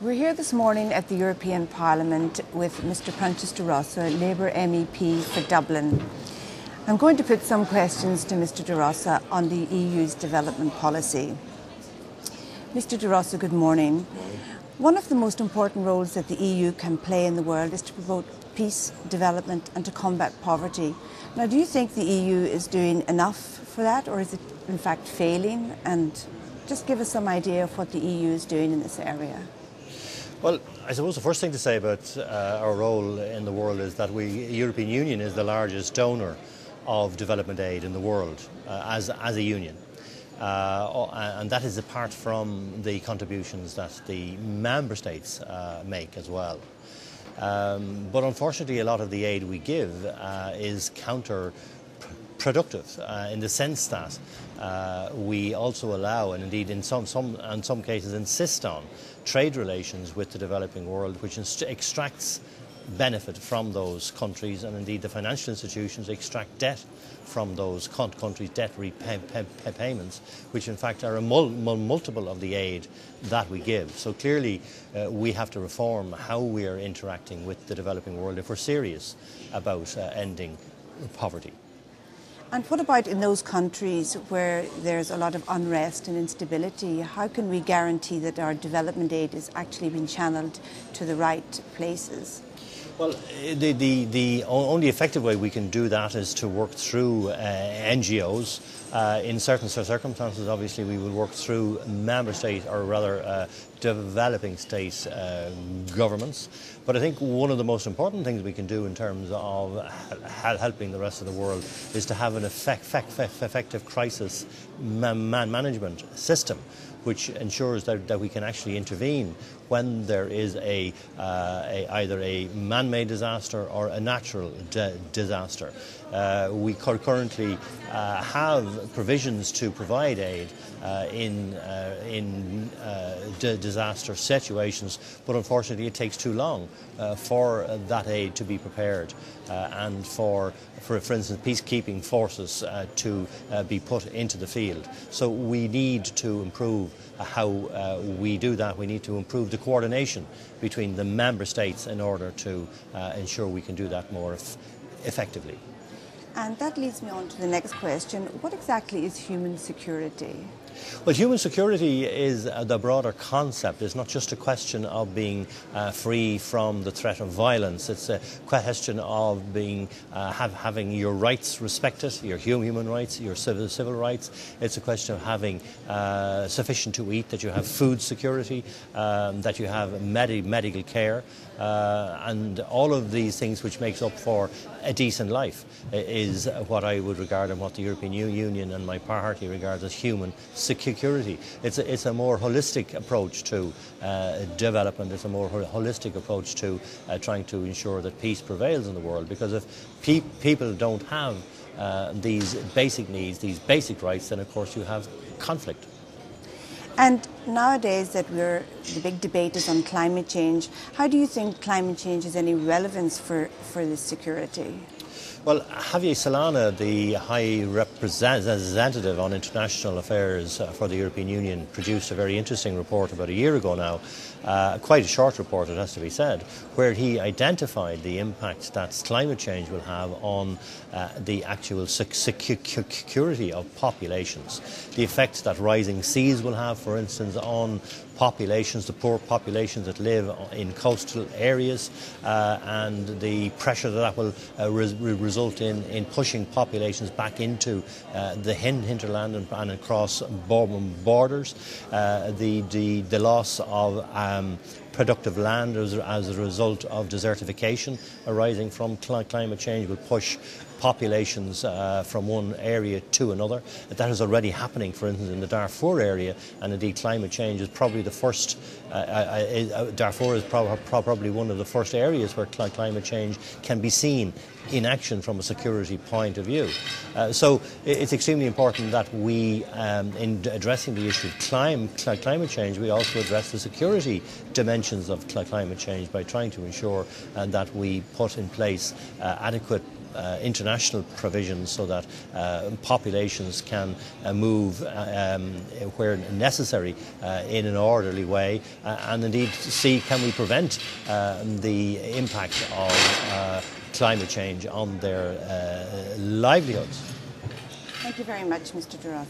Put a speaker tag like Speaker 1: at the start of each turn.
Speaker 1: We're here this morning at the European Parliament with Mr. Proinsias de Rossa, Labour MEP for Dublin. I'm going to put some questions to Mr. de Rossa on the EU's development policy. Mr. de Rossa, good morning. One of the most important roles that the EU can play in the world is to promote peace, development and to combat poverty. Now, do you think the EU is doing enough for that, or is it in fact failing? And just give us some idea of what the EU is doing in this area.
Speaker 2: Well, I suppose the first thing to say about our role in the world is that the European Union is the largest donor of development aid in the world as a union. And that is apart from the contributions that the member states make as well. But unfortunately, a lot of the aid we give is counterproductive in the sense that we also allow, and indeed in some cases insist on, trade relations with the developing world, which extracts benefit from those countries, and indeed the financial institutions extract debt from those countries, debt repayments, which in fact are a multiple of the aid that we give. So clearly we have to reform how we are interacting with the developing world if we're serious about ending poverty.
Speaker 1: And what about in those countries where there's a lot of unrest and instability? How can we guarantee that our development aid is actually being channeled to the right places?
Speaker 2: Well, the only effective way we can do that is to work through NGOs. In certain circumstances, obviously, we will work through member state, or rather developing state governments. But I think one of the most important things we can do in terms of helping the rest of the world is to have an effective crisis management system, which ensures that we can actually intervene when there is either a man-made disaster or a natural disaster. We currently have provisions to provide aid in disaster situations, but unfortunately it takes too long for that aid to be prepared and for instance, peacekeeping forces to be put into the field. So we need to improve how we do that. We need to improve the coordination between the member states in order to ensure we can do that more effectively.
Speaker 1: And that leads me on to the next question. What exactly is human security?
Speaker 2: Well, human security is the broader concept. It's not just a question of being free from the threat of violence. It's a question of being having your rights respected, your human rights, your civil rights. It's a question of having sufficient to eat, that you have food security, that you have medical care, and all of these things which makes up for a decent life is what I would regard and what the European Union and my party regards as human security. It's a more holistic approach to development. It's a more holistic approach to trying to ensure that peace prevails in the world, because if people don't have these basic needs, these basic rights, then of course you have conflict.
Speaker 1: And nowadays that the big debate is on climate change, how do you think climate change has any relevance for this security?
Speaker 2: Well, Javier Solana, the High Representative on International Affairs for the European Union, produced a very interesting report about a year ago now, quite a short report it has to be said, where he identified the impact that climate change will have on the actual security of populations, the effect that rising seas will have, for instance, on populations, the poor populations that live in coastal areas, and the pressure that will result in pushing populations back into the hinterland and across borders, the loss of productive land as a result of desertification arising from climate change will push populations from one area to another. That is already happening, for instance, in the Darfur area, and indeed climate change is probably the first, Darfur is probably one of the first areas where climate change can be seen in action from a security point of view. So it's extremely important that we, in addressing the issue of climate change, we also address the security dimensions of climate change by trying to ensure that we put in place adequate international provisions so that populations can move where necessary in an orderly way, and indeed see can we prevent the impact of climate change on their livelihoods.
Speaker 1: Thank you very much, Mr. de Rossa.